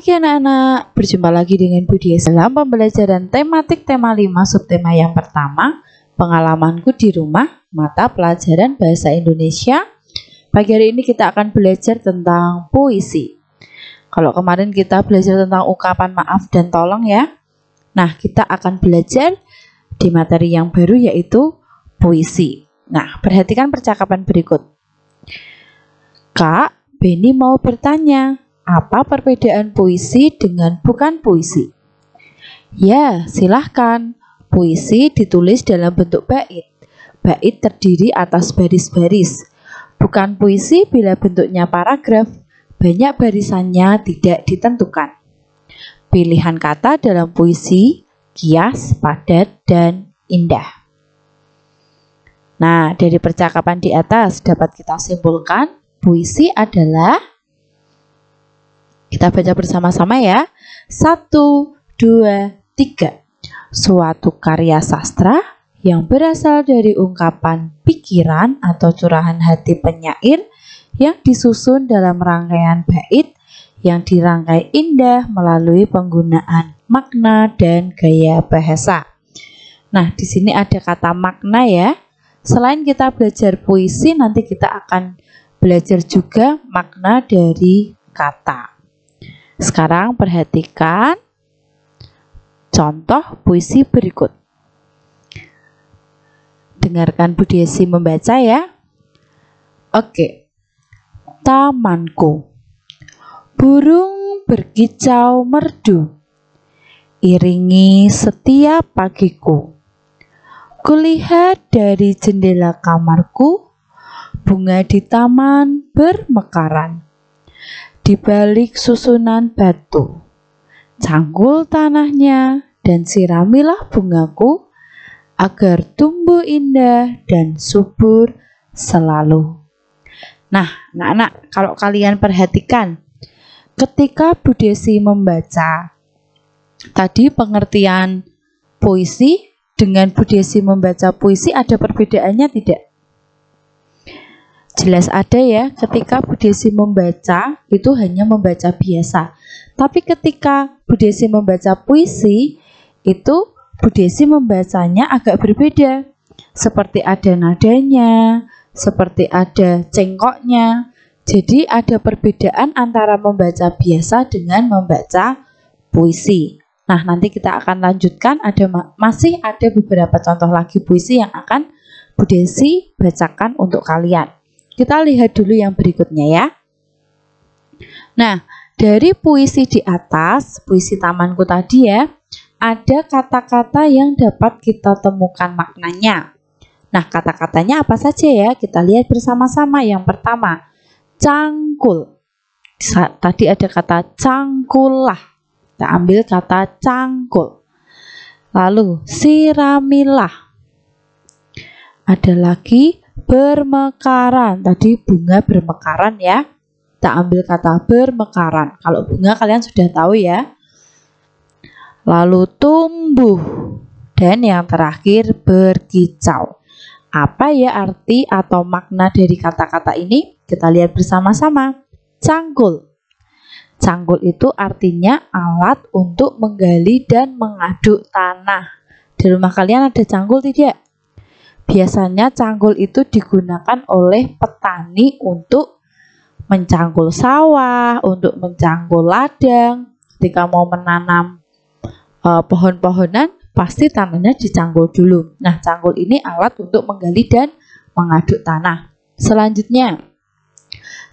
pagi anak-anak, berjumpa lagi dengan Bu Dia dalam pembelajaran tematik tema 5 subtema yang pertama, pengalamanku di rumah, mata pelajaran bahasa Indonesia. Pagi hari ini kita akan belajar tentang puisi. Kalau kemarin kita belajar tentang ungkapan maaf dan tolong ya. Nah, kita akan belajar di materi yang baru yaitu puisi. Nah, perhatikan percakapan berikut. Kak, Beni mau bertanya, apa perbedaan puisi dengan bukan puisi? Ya, silahkan. Puisi ditulis dalam bentuk bait. Bait terdiri atas baris-baris. Bukan puisi bila bentuknya paragraf. Banyak barisannya tidak ditentukan. Pilihan kata dalam puisi, kias, padat, dan indah. Nah, dari percakapan di atas dapat kita simpulkan, puisi adalah, kita baca bersama-sama ya. 1, 2, 3. Suatu karya sastra yang berasal dari ungkapan pikiran atau curahan hati penyair yang disusun dalam rangkaian bait yang dirangkai indah melalui penggunaan makna dan gaya bahasa. Nah, di sini ada kata makna ya. Selain kita belajar puisi, nanti kita akan belajar juga makna dari kata. Sekarang perhatikan contoh puisi berikut. Dengarkan Bu Desi membaca ya. Oke. Tamanku. Burung berkicau merdu. Iringi setiap pagiku. Kulihat dari jendela kamarku, bunga di taman bermekaran. Di balik susunan batu, cangkul tanahnya dan siramilah bungaku agar tumbuh indah dan subur selalu. Nah, anak-anak, kalau kalian perhatikan, ketika Bu Desi membaca tadi pengertian puisi dengan Bu Desi membaca puisi ada perbedaannya tidak? Jelas ada ya, ketika Bu Desi membaca itu hanya membaca biasa. Tapi ketika Bu Desi membaca puisi itu Bu Desi membacanya agak berbeda. Seperti ada nadanya, seperti ada cengkoknya. Jadi ada perbedaan antara membaca biasa dengan membaca puisi. Nah, nanti kita akan lanjutkan, masih ada beberapa contoh lagi puisi yang akan Bu Desi bacakan untuk kalian. Kita lihat dulu yang berikutnya ya. Nah, dari puisi di atas, puisi tamanku tadi ya, ada kata-kata yang dapat kita temukan maknanya. Nah, kata-katanya apa saja ya? Kita lihat bersama-sama. Yang pertama, cangkul. Tadi ada kata cangkulah. Kita ambil kata cangkul. Lalu, siramilah. Ada lagi bermekaran. Tadi bunga bermekaran ya. Kita ambil kata bermekaran. Kalau bunga kalian sudah tahu ya. Lalu tumbuh. Dan yang terakhir berkicau. Apa ya arti atau makna dari kata-kata ini? Kita lihat bersama-sama. Cangkul. Cangkul itu artinya alat untuk menggali dan mengaduk tanah. Di rumah kalian ada cangkul tidak? Biasanya cangkul itu digunakan oleh petani untuk mencangkul sawah, untuk mencangkul ladang. Ketika mau menanam pohon-pohonan, pasti tanahnya dicangkul dulu. Nah, cangkul ini alat untuk menggali dan mengaduk tanah. Selanjutnya,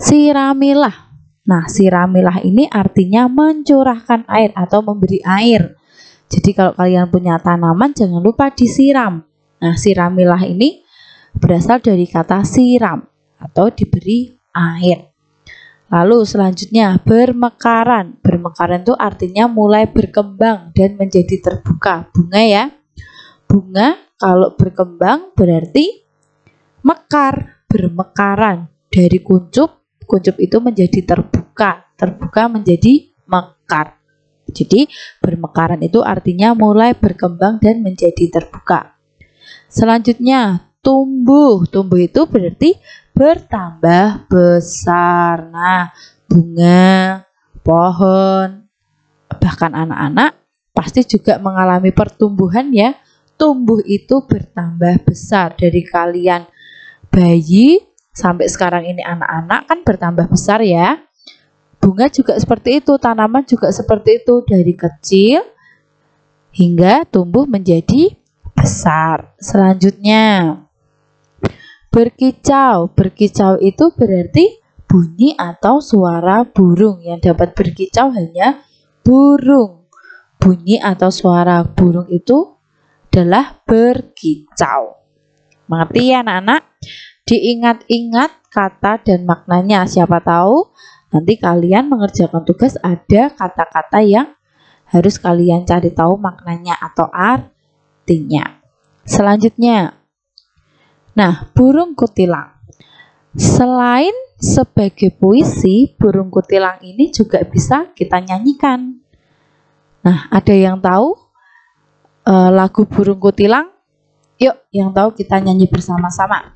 siramilah. Nah, siramilah ini artinya mencurahkan air atau memberi air. Jadi kalau kalian punya tanaman, jangan lupa disiram. Nah, siramilah ini berasal dari kata siram atau diberi air. Lalu selanjutnya bermekaran. Bermekaran itu artinya mulai berkembang dan menjadi terbuka. Bunga ya. Bunga kalau berkembang berarti mekar, bermekaran. Dari kuncup, kuncup itu menjadi terbuka. Terbuka menjadi mekar. Jadi bermekaran itu artinya mulai berkembang dan menjadi terbuka. Selanjutnya, tumbuh. Tumbuh itu berarti bertambah besar. Nah, bunga, pohon, Bahkan anak-anak pasti juga mengalami pertumbuhan ya. Tumbuh itu bertambah besar, dari kalian bayi sampai sekarang ini anak-anak kan bertambah besar ya. Bunga juga seperti itu, tanaman juga seperti itu, dari kecil hingga tumbuh menjadi besar. Selanjutnya, berkicau. Berkicau itu berarti bunyi atau suara burung. Yang dapat berkicau hanya burung. Bunyi atau suara burung itu adalah berkicau. Mengerti ya anak-anak? Diingat-ingat kata dan maknanya. Siapa tahu nanti kalian mengerjakan tugas ada kata-kata yang harus kalian cari tahu maknanya atau artinya. Selanjutnya, nah, burung kutilang. Selain sebagai puisi, burung kutilang ini juga bisa kita nyanyikan. Nah, ada yang tahu lagu burung kutilang? Yuk, yang tahu kita nyanyi bersama-sama.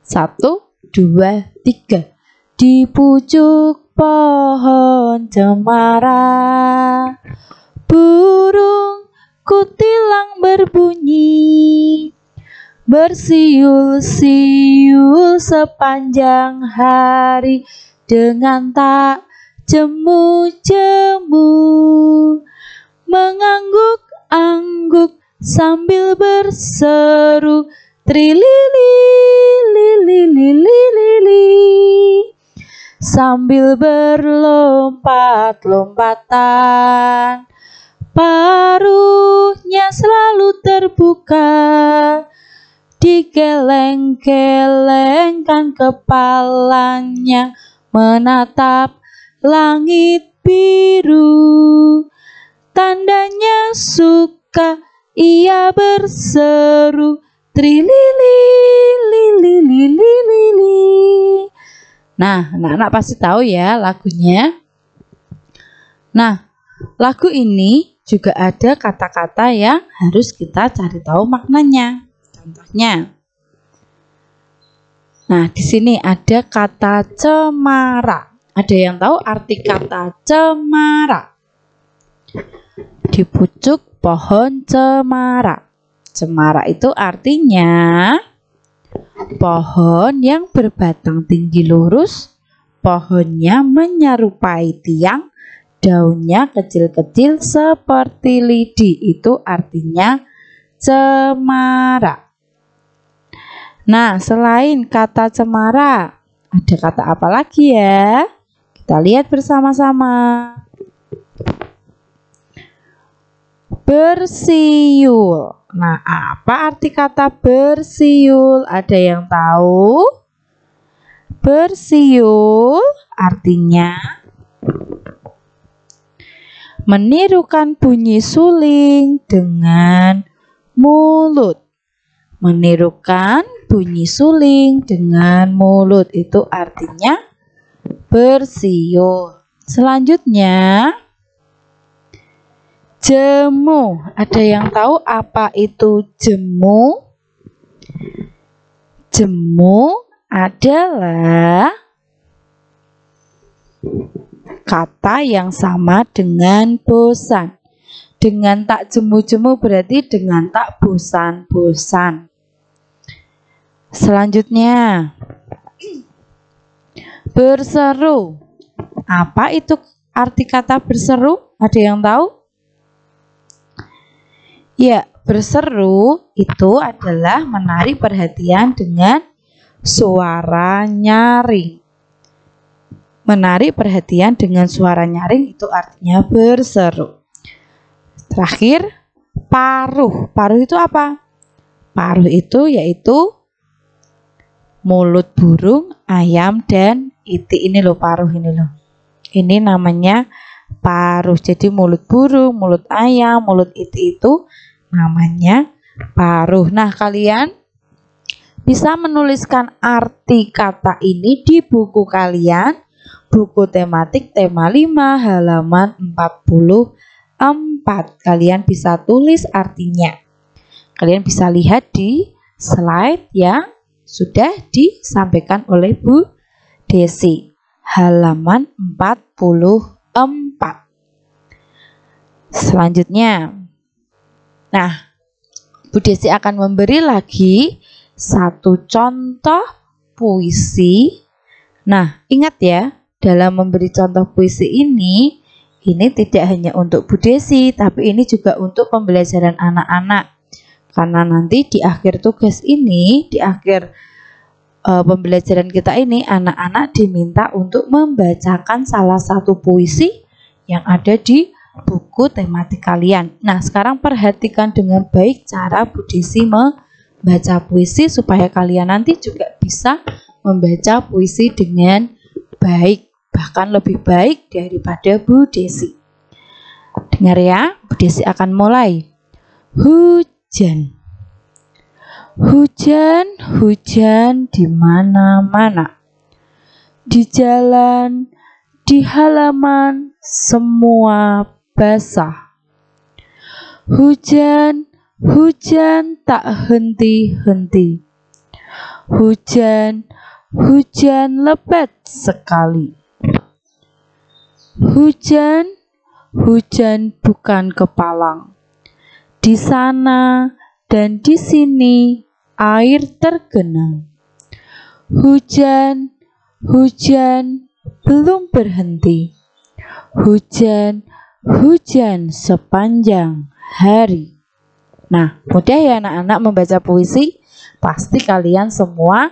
1, 2, 3. Di pucuk pohon cemara, burung kutilang berbunyi, bersiul-siul sepanjang hari dengan tak jemu-jemu, mengangguk-angguk sambil berseru trilili lili lili lili, sambil berlompat-lompatan, paruhnya selalu terbuka, digeleng-gelengkan kepalanya menatap langit biru. Tandanya suka, ia berseru trilili lili lili lili. Nah, anak-anak pasti tahu ya lagunya. Nah, lagu ini juga ada kata-kata yang harus kita cari tahu maknanya. Contohnya, nah di sini ada kata cemara. Ada yang tahu arti kata cemara? Di pucuk pohon cemara. Cemara itu artinya pohon yang berbatang tinggi lurus, pohonnya menyerupai tiang, daunnya kecil-kecil seperti lidi. Itu artinya cemara. Nah, selain kata cemara, ada kata apa lagi ya? Kita lihat bersama-sama. Bersiul. Nah, apa arti kata bersiul? Ada yang tahu? Bersiul artinya menirukan bunyi suling dengan mulut. Menirukan bunyi suling dengan mulut, itu artinya bersiul. Selanjutnya, jemu. Ada yang tahu apa itu jemu? Jemu adalah kata yang sama dengan bosan. Dengan tak jemu-jemu berarti dengan tak bosan-bosan. Selanjutnya, berseru. Apa itu arti kata berseru? Ada yang tahu? Ya, berseru itu adalah menarik perhatian dengan suara nyaring. Menarik perhatian dengan suara nyaring itu artinya berseru. Terakhir, paruh. Paruh itu apa? Paruh itu yaitu mulut burung, ayam, dan itik. Ini loh paruh ini loh. Ini namanya paruh. Jadi mulut burung, mulut ayam, mulut itik itu namanya paruh. Nah, kalian bisa menuliskan arti kata ini di buku kalian, buku tematik tema 5 halaman 44. Kalian bisa tulis artinya. Kalian bisa lihat di slide yang sudah disampaikan oleh Bu Desi, halaman 44. Selanjutnya, nah, Bu Desi akan memberi lagi satu contoh puisi. Nah, ingat ya, dalam memberi contoh puisi ini tidak hanya untuk Bu Desi, tapi ini juga untuk pembelajaran anak-anak. Karena nanti di akhir tugas ini, di akhir pembelajaran kita ini, anak-anak diminta untuk membacakan salah satu puisi yang ada di buku tematik kalian. Nah, sekarang perhatikan dengan baik cara Bu Desi membaca puisi supaya kalian nanti juga bisa membaca puisi dengan baik, bahkan lebih baik daripada Bu Desi. Dengar ya, Bu Desi akan mulai. Hujan. Hujan, hujan di mana-mana. Di jalan, di halaman, semua basah. Hujan, hujan tak henti-henti. Hujan, hujan lebat sekali. Hujan, hujan bukan kepalang. Di sana dan di sini air tergenang. Hujan, hujan belum berhenti. Hujan, hujan sepanjang hari. Nah, mudah ya anak-anak membaca puisi? Pasti kalian semua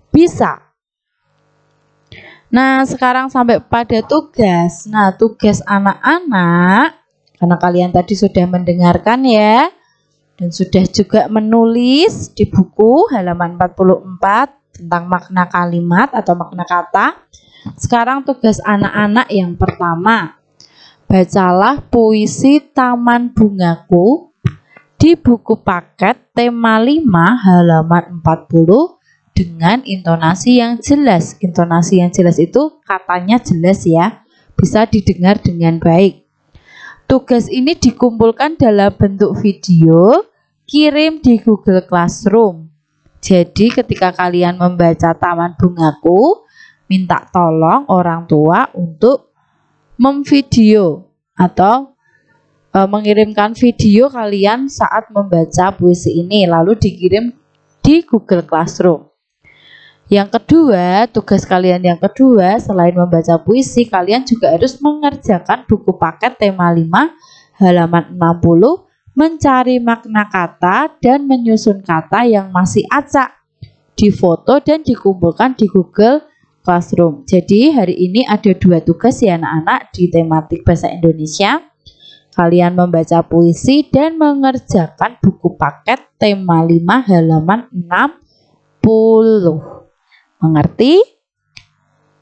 bisa. Nah, sekarang sampai pada tugas. Nah, tugas anak-anak, karena kalian tadi sudah mendengarkan ya, dan sudah juga menulis di buku halaman 44 tentang makna kalimat atau makna kata. Sekarang tugas anak-anak yang pertama, bacalah puisi Taman Bungaku di buku paket tema 5 halaman 40 dengan intonasi yang jelas. Intonasi yang jelas itu katanya jelas ya, bisa didengar dengan baik. Tugas ini dikumpulkan dalam bentuk video, kirim di Google Classroom. Jadi ketika kalian membaca Taman Bungaku, minta tolong orang tua untuk memvideo atau mengirimkan video kalian saat membaca puisi ini, lalu dikirim di Google Classroom. Yang kedua, tugas kalian yang kedua, selain membaca puisi, kalian juga harus mengerjakan buku paket tema 5 halaman 60, mencari makna kata dan menyusun kata yang masih acak, difoto dan dikumpulkan di Google Classroom. Jadi hari ini ada 2 tugas ya anak-anak di tematik bahasa Indonesia. Kalian membaca puisi dan mengerjakan buku paket tema 5 halaman 60. Mengerti?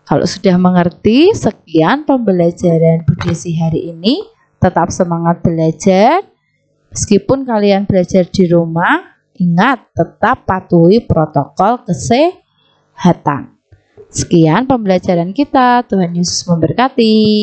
Kalau sudah mengerti, sekian pembelajaran Bu Desi hari ini. Tetap semangat belajar. Meskipun kalian belajar di rumah, ingat tetap patuhi protokol kesehatan. Sekian pembelajaran kita. Tuhan Yesus memberkati.